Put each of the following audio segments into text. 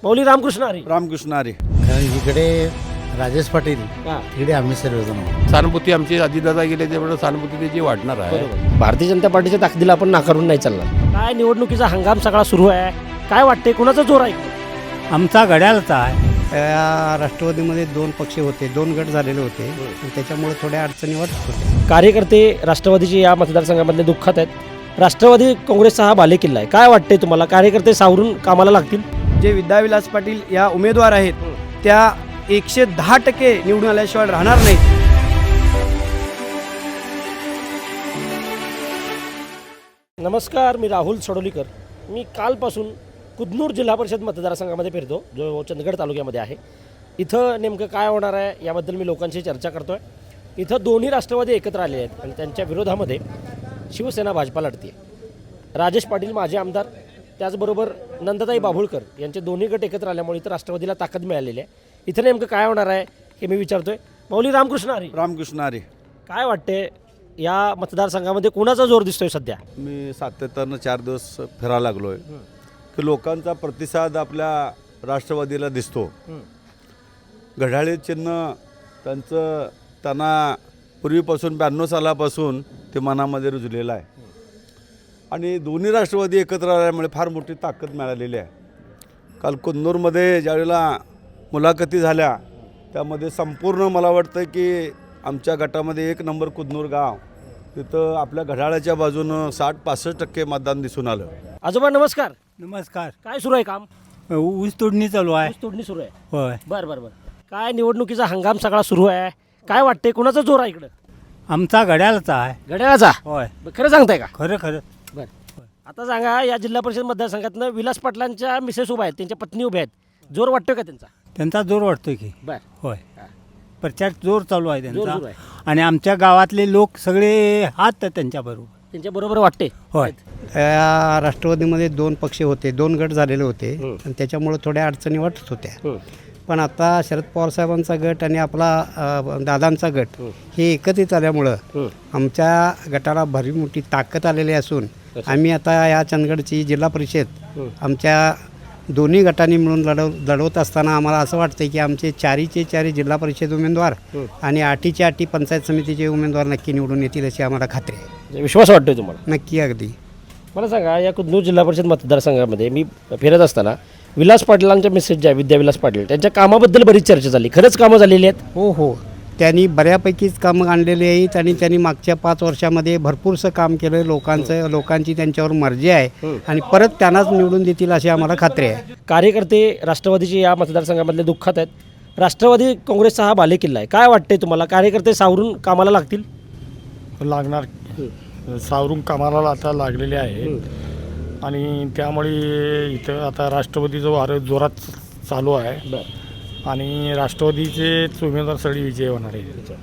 माऊली रामकृष्ण हरी. रामकृष्ण हरी. कारण इकडे राजेश पाटील तिकडे आम्ही सर्वजण आहोत. सहानुभूती आमची अजितदादा गेले त्यामुळे सहानुभूती त्याची वाढणार आहे. भारतीय जनता पार्टीच्या ताकदीला आपण नाकारून नाही चालणार. काय निवडणुकीचा हंगाम सगळा सुरू आहे, काय वाटते कुणाचा जोर आहे? आमचा घड्याळचा आहे. राष्ट्रवादीमध्ये 2 पक्ष होते, 2 गट झालेले होते, त्याच्यामुळे थोड्या अडचणी वाटत होत्या. कार्यकर्ते राष्ट्रवादीचे या मतदारसंघामधले दुःखात आहेत. राष्ट्रवादी काँग्रेसचा हा बालेकिल्ला आहे. काय वाटते तुम्हाला, कार्यकर्ते सावरून कामाला लागतील? जे विद्याविलास पाटील या उमेदवार आहेत त्या 110% निवडून आल्याशिवाय राहणार नाहीत. नमस्कार, मी राहुल सडोलीकर. मी कालपासून कुदनूर जिल्हा परिषद मतदारसंघामध्ये फिरतो, जो चंदगड तालुक्यामध्ये आहे. इथं नेमकं काय होणार आहे याबद्दल मी लोकांशी चर्चा करतो आहे. इथं दोन्ही राष्ट्रवादी एकत्र आले आहेत आणि त्यांच्या विरोधामध्ये शिवसेना भाजपा लढते. राजेश पाटील माजी आमदार, त्याचबरोबर नंदताई बाभुळकर यांचे दोन्ही गट एकत्र आल्यामुळे इथं राष्ट्रवादीला ताकद मिळालेली आहे. इथं नेमकं काय होणार आहे हे मी विचारतोय. माऊली रामकृष्ण हरी. रामकृष्ण हरी. काय वाटते या मतदारसंघामध्ये कोणाचा जोर दिसतोय सध्या? मी सातत्यानं 4 दिवस फिरायला लागलो आहे की लोकांचा प्रतिसाद आपल्या राष्ट्रवादीला दिसतो. घड्याळे चिन्ह त्यांना पूर्वीपासून 92 सालापासून ते मनामध्ये रुजलेलं आहे आणि दोन्ही राष्ट्रवादी एकत्र आल्यामुळे फार मोठी ताकद मिळालेली आहे. काल कुन्नूरमध्ये ज्यावेळेला मुलाखती झाल्या त्यामध्ये संपूर्ण मला वाटतं की आमच्या गटामध्ये 1 नंबर कुन्नूर गाव, तिथं आपल्या घड्याळाच्या बाजूनं 60-65% मतदान दिसून आलं. आजोबा नमस्कार. नमस्कार. काय सुरू आहे काम? ऊस तोडणी चालू आहे. ऊस तोडणी सुरू आहे. होय. बरं. काय निवडणुकीचा हंगाम सगळा सुरू आहे, काय वाटते कुणाचा जोर आहे इकडं? आमचा घड्याळचा आहे. घड्याळाचा? होय. खरं सांगताय का? खरं. बरं. आता सांगा, या जिल्हा परिषद मतदारसंघातनं विलास पाटलांच्या मिसेस उभ्या आहेत, त्यांच्या पत्नी उभ्या आहेत. जोर वाटतोय का त्यांचा? त्यांचा जोर वाटतोय की. बरं. होय. प्रचार जोर चालू आहे जोर त्यांचा सुरू आहे. आणि आमच्या गावातले लोक सगळे हात त्यांच्याबरोबर. त्यांच्या बरोबर वाटते. होय. राष्ट्रवादीमध्ये 2 पक्ष होते, 2 गट झालेले होते आणि त्याच्यामुळे थोड्या अडचणी वाटत होत्या. पण आता शरद पवार साहेबांचा गट आणि आपला दादांचा गट हे एकत्रित आल्यामुळं आमच्या गटाला भरी मोठी ताकद आलेली असून आम्ही आता या चंदगडची जिल्हा परिषद आमच्या दोन्ही गटांनी मिळून लढवत असताना आम्हाला असं वाटतं की आमचे 4चे 4 जिल्हा परिषद उमेदवार आणि 8चे 8 पंचायत समितीचे उमेदवार नक्की निवडून येतील अशी आम्हाला खात्री आहे. विश्वास वाटतोय तुम्हाला? नक्की. अगदी. मला सांगा, या कुदनूर जिल्हा परिषद मतदारसंघामध्ये मी फिरत असताना विलास पाटलांच्या मिसेस ज्या विद्याविलास पाटील, त्यांच्या कामाबद्दल बरीच चर्चा झाली. खरंच कामं झालेली आहेत? हो. त्यांनी बऱ्यापैकीच कामं आणलेली आहेत आणि त्यांनी मागच्या 5 वर्षामध्ये भरपूरसं काम केलं. लोकांची त्यांच्यावर मर्जी आहे आणि परत त्यांनाच निवडून देतील अशी आम्हाला खात्री आहे. कार्यकर्ते राष्ट्रवादीचे या मतदारसंघामधले दुःखात आहेत. राष्ट्रवादी काँग्रेसचा हा बालेकिल्ला आहे. काय वाटते तुम्हाला, कार्यकर्ते सावरून कामाला लागतील? लागणार. सावरून कामाला आता लागलेले आहे आणि त्यामुळे इथं आता राष्ट्रवादीचं वारं जोरात चालू आहे आणि राष्ट्रवादीचे उमेदवार सगळी विजय होणार आहे.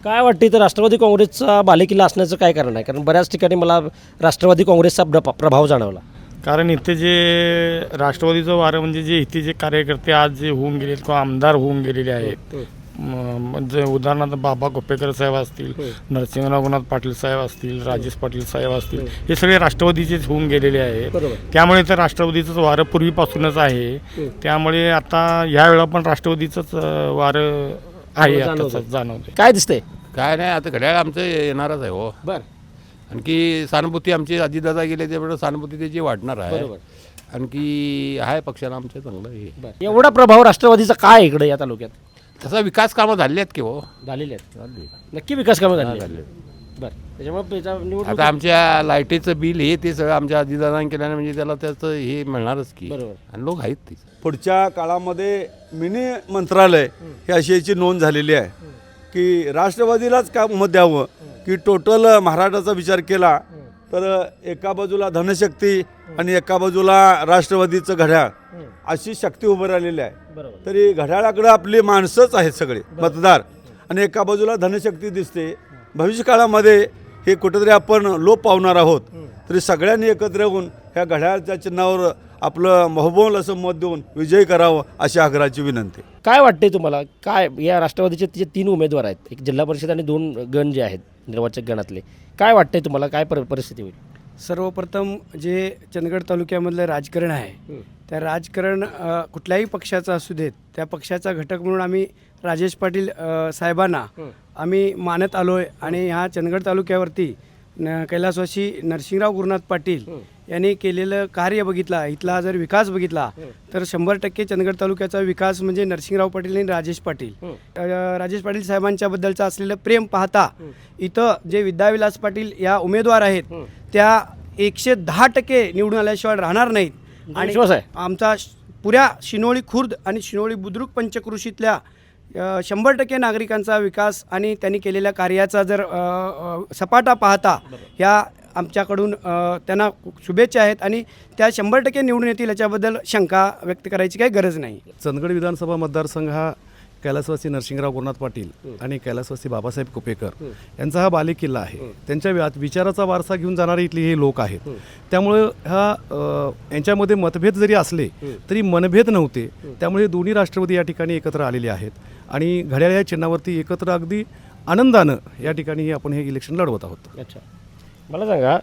काय वाटते तर राष्ट्रवादी काँग्रेसचा बालेकिल्ला असण्याचं काय कारण आहे? कारण बऱ्याच ठिकाणी मला राष्ट्रवादी काँग्रेसचा प्रभाव जाणवला. कारण इथे जे राष्ट्रवादीचं वारं म्हणजे जे इथे जे कार्यकर्ते आज जे होऊन गेलेत किंवा आमदार होऊन गेलेले आहेत, म्हणजे उदाहरणार्थ बाबा गोपेकर साहेब असतील, नरसिंह रघुनाथ पाटील साहेब असतील, राजेश पाटील साहेब असतील, हे सगळे राष्ट्रवादीचेच होऊन गेलेले आहेत. त्यामुळे तर राष्ट्रवादीचंच वारं पूर्वीपासूनच आहे. त्यामुळे आता यावेळेला पण राष्ट्रवादीचंच वारं आहे जाणवते. काय दिसतंय? काय नाही, आता घड्याळ आमचं येणारच आहे. हो. बरं. आणखी सहानुभूती आमची अजितदादा गेले त्यामुळे सहानुभूती त्याची वाढणार आहे. आणखी आहे पक्षाला आमच्या चांगलं हे. एवढा प्रभाव राष्ट्रवादीचा काय इकडे या तालुक्यात? तसा विकास कामं झाले आहेत की हो. झालेले आहेत. नक्की विकास कामं झाले. बरं. त्याच्यामुळे आता आमच्या लाईटीचं बिल हे ते सगळं आमच्या अजितदादांनी केल्याने म्हणजे त्याला त्याचं हे मिळणारच की. बरोबर. आणि लोक आहेत ते. पुढच्या काळामध्ये मिनी मंत्रालय हे अशी याची नोंद झालेली आहे की राष्ट्रवादीलाच का मत द्यावं, की टोटल महाराष्ट्राचा विचार केला तर एका बाजूला धनशक्ती आणि एका बाजूला राष्ट्रवादीचं घड्याळ अशी शक्ती उभं राहिलेली आहे. तरी घड्याळाकडे आपली माणसंच आहेत सगळे मतदार आणि एका बाजूला धनशक्ती दिसते. भविष्य काळामध्ये हे कुठेतरी आपण लोप पावणार आहोत. तरी सगळ्यांनी एकत्र येऊन ह्या घड्याळाच्या चिन्हावर आपलं महबूल असं मत देऊन विजयी करावं अशी आग्रहाची विनंती. काय वाटते तुम्हाला, काय या राष्ट्रवादीचे जे 3 उमेदवार आहेत, एक जिल्हा परिषद आणि 2 गण जे आहेत निर्वाचक गणातले, काय वाटतंय तुम्हाला, काय परिस्थिती होईल? सर्वप्रथम जे चंदगड तालुक्यामधलं राजकारण आहे त्या राजकारण कुठल्याही पक्षाचं असू देत त्या पक्षाचा घटक म्हणून आम्ही राजेश पाटील साहेबांना आम्ही मानत आलो आहे आणि ह्या चंदगड तालुक्यावरती कैलासवासी नरसिंगराव गुरुनाथ पाटील यांनी केलेलं कार्य बघितला, इथला जर विकास बघितला तर 100% चंदगड तालुक्याचा विकास म्हणजे नरसिंगराव पाटील आणि राजेश पाटील. राजेश पाटील साहेबांच्याबद्दलचं असलेलं प्रेम पाहता इथं जे विद्याविलास पाटील या उमेदवार आहेत त्या 110% निवडून आल्याशिवाय राहणार नाहीत. आणि विश्वास आहे आमचा पुऱ्या शिनोळी खुर्द आणि शिनोळी बुद्रुक पंचक्रोशीतल्या 100% नागरिकांचा विकास आणि त्यांनी केलेल्या कार्याचा जर सपाटा पाहता ह्या आमच्याकडून त्यांना शुभेच्छा आहेत आणि त्या 100% निवडून येतील याच्याबद्दल शंका व्यक्त करायची काही गरज नाही. चंदगड विधानसभा मतदारसंघ हा कैलासवासी नरसिंगराव गुरुनाथ पाटील आणि कैलासवासी बाबासाहेब कुपेकर यांचा हा बालेकिल्ला आहे. त्यांच्या विचाराचा वारसा घेऊन जाणारे इथले हे लोक आहेत. त्यामुळे यांच्यामध्ये मतभेद जरी असले तरी मनभेद नव्हते. त्यामुळे दोन्ही राष्ट्रवादी या ठिकाणी एकत्र आलेले आहेत आणि घड्याळ या चिन्हावरती एकत्र अगदी आनंदानं या ठिकाणी आपण हे इलेक्शन लढवत आहोत. अच्छा, मला सांगा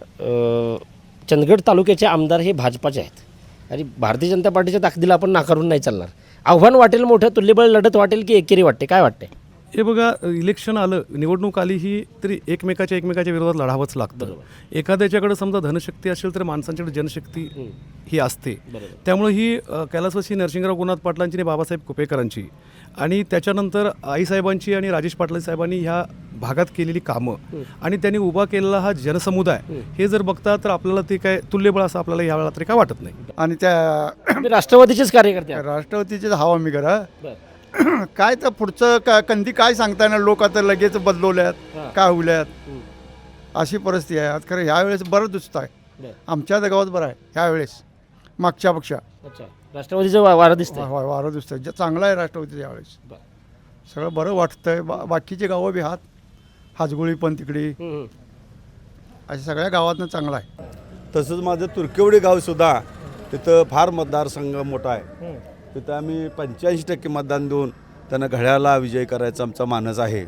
चंदगड तालुक्याचे आमदार हे भाजपाचे आहेत आणि भारतीय जनता पार्टीच्या ताकदीला आपण नाकारून नाही चालणार. आव्हान वाटेल मोठं, तुल्यबळ लढत वाटेल की एकेरी वाटते, काय वाटते? हे बघा, इलेक्शन आलं, निवडणूक आली ही तरी एकमेकाच्या विरोधात लढावंच लागतं. एखाद्याच्याकडे समजा धनशक्ती असेल तर माणसांच्याकडे जनशक्ती ही असते. त्यामुळे ही कैलासवासी नरसिंगराव गुरुनाथ पाटलांची आणि बाबासाहेब कुपेकरांची आणि त्याच्यानंतर आईसाहेबांची आणि राजेश पाटील साहेबांनी ह्या भागात केलेली कामं आणि त्यांनी उभा केलेला हा जनसमुदाय हे जर बघता तर आपल्याला ते काय तुल्यबळ असं आपल्याला यावेळेला तरी काय वाटत नाही. आणि त्या राष्ट्रवादीचेच कार्यकर्ते आहेत. राष्ट्रवादीचेच हवा मी करा काय तर पुढचं कंदी काय सांगता येणार. लोक आता लगेच बदलवल्यात काय होल्यात अशी परिस्थिती आहे. आज खरं ह्यावेळेस बरं दिसत आहे. आमच्या गावात बरं आहे ह्यावेळेस मागच्यापेक्षा. अच्छा, राष्ट्रवादीचं वारं दिसतं. वारं दिसतं चांगलं आहे राष्ट्रवादीचं यावेळेस. सगळं बरं वाटतंय. बाकीचे गावं बी हातगुळी पण तिकडे अशा सगळ्या गावातनं चांगलं आहे. तसंच माझं तुर्केवडी गावसुद्धा तिथं फार मतदारसंघ मोठा आहे. तिथं आम्ही 85% मतदान देऊन त्यांना घड्याळाला विजय करायचा आमचा मानस आहे.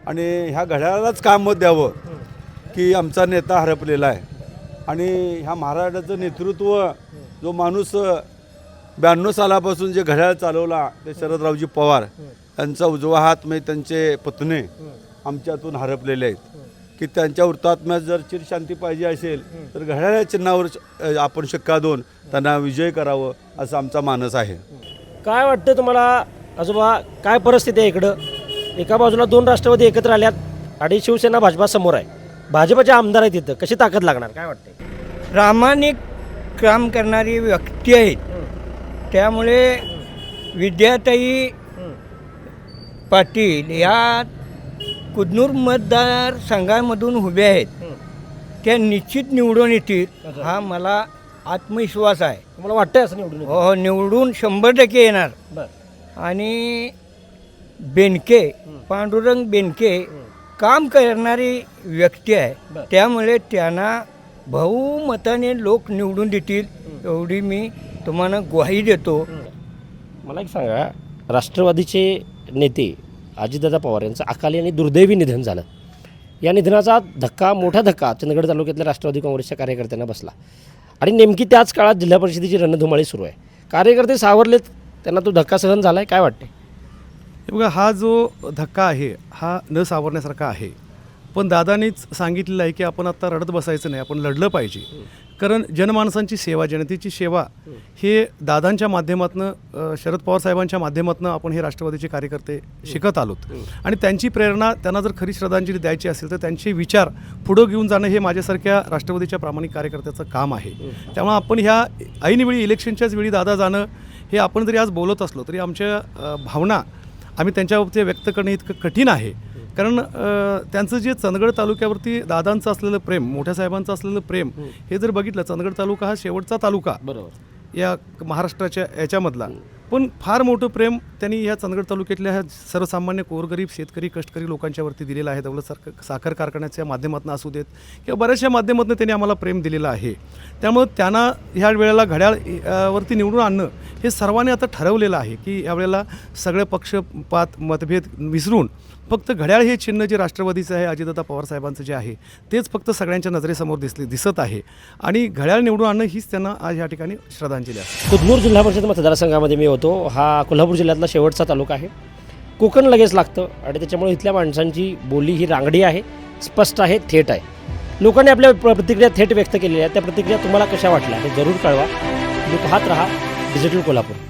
आणि ह्या घड्याळालाच काम मत द्यावं की आमचा नेता हरपलेला आहे. आणि ह्या महाराष्ट्राचं नेतृत्व जो माणूस 92 सालापासून जे घड्याळ चालवला ते शरदरावजी पवार यांचा उजवा हात म्हणजे त्यांचे पुतणे आमच्यातून हरपलेले आहेत. की त्यांच्या हुतात्म्यात जर चिरशांती पाहिजे असेल तर घड्याळ चिन्हावर आपण शिक्का देऊन त्यांना विजय करावं असं आमचा मानस आहे. काय वाटतं तुम्हाला आजोबा, काय परिस्थिती आहे इकडं? एका बाजूला 2 राष्ट्रवादी एकत्र आल्यात आणि शिवसेना भाजपा समोर आहे. भाजपचे आमदार आहेत तिथं, कशी ताकद लागणार काय वाटतं? प्रामाणिक काम करणारी व्यक्ती आहेत. त्यामुळे विद्याताई पाटील या कुदनूर मतदारसंघामधून उभ्या आहेत. त्या निश्चित निवडून येतील हा मला आत्मविश्वास आहे. तुम्हाला वाटतंय असं निवडून येतील? हो, निवडून 100% येणार. आणि बेनके पांडुरंग बेनके काम करणारी व्यक्ती आहे. त्यामुळे त्यांना बहुमताने लोक निवडून देतील एवढी मी तुम्हाला ग्वाही देतो. मला एक सांगा, राष्ट्रवादीचे नेते अजितदादा पवार यांचं अकाली आणि दुर्दैवी निधन झालं. या निधनाचा धक्का, मोठा धक्का चंदगड तालुक्यातल्या राष्ट्रवादी काँग्रेसच्या कार्यकर्त्यांना बसला आणि नेमकी त्याच काळात जिल्हा परिषदेची रणधुमाळी सुरू आहे. कार्यकर्ते सावरलेत, त्यांना तो धक्का सहन झाला आहे, काय वाटते? हे बघा, हा जो धक्का आहे हा न सावरण्यासारखा आहे. पण दादानीच सांगितलेलं आहे की आपण आत्ता रडत बसायचं नाही, आपण लढलं पाहिजे. कारण जनमानसांची सेवा, जनतेची सेवा हे दादांच्या माध्यमातून, शरद पवार साहेबांच्या माध्यमातून आपण हे राष्ट्रवादीचे कार्यकर्ते शिकत आलोत. आणि त्यांची प्रेरणा, त्यांना जर खरी श्रद्धांजली द्यायची असेल तर त्यांचे विचार पुढं घेऊन जाणं हे माझ्यासारख्या राष्ट्रवादीच्या प्रामाणिक कार्यकर्त्याचं काम आहे. त्यामुळे आपण ह्या ऐनवेळी इलेक्शनच्याच वेळी दादा जाणं हे आपण जरी आज बोलत असलो तरी आमच्या भावना आम्ही त्यांच्याबाबतीत व्यक्त करणं इतकं कठीण आहे. कारण त्यांचं जे चंदगड तालुक्यावरती दादांचं असलेलं प्रेम, मोठ्या साहेबांचं असलेलं प्रेम हे जर बघितलं, चंदगड तालुका हा शेवटचा तालुका बरोबर या महाराष्ट्राच्या याच्यामधला पण फार मोठं प्रेम त्यांनी ह्या चंदगड तालुक्यातल्या ह्या सर्वसामान्य गोरगरीब शेतकरी कष्टकरी लोकांच्यावरती दिलेलं आहे. दौलत साखर कारखान्याच्या माध्यमातून असू देत किंवा बऱ्याचशा माध्यमातून त्यांनी आम्हाला प्रेम दिलेलं आहे. त्यामुळं त्यांना ह्या वेळेला घड्याळ वरती निवडून आणणं हे सर्वांनी आता ठरवलेलं आहे की यावेळेला सगळे पक्षपात मतभेद विसरून फक्त घड्याळ हे चिन्ह जे राष्ट्रवादीचं आहे, अजितदादा पवार साहेबांचं जे आहे तेच फक्त सगळ्यांच्या नजरेसमोर दिसत आहे आणि घड्याळ निवडून आणणं हीच त्यांना आज या ठिकाणी श्रद्धांजली आहे. कुदनूर जिल्हा परिषद मतदारसंघामध्ये मी होतो. हा कोल्हापूर जिल्ह्यातला शेवटचा तालुका आहे. कोकण लगेच लागतं आणि त्याच्यामुळे इथल्या माणसांची बोली ही रांगडी आहे, स्पष्ट आहे, थेट आहे. लोकांनी आपल्या प्रतिक्रिया थेट व्यक्त केलेल्या आहेत. त्या प्रतिक्रिया तुम्हाला कशा वाटल्या हे जरूर कळवा. तुम्ही पाहत राहा डिजिटल कोल्हापूर.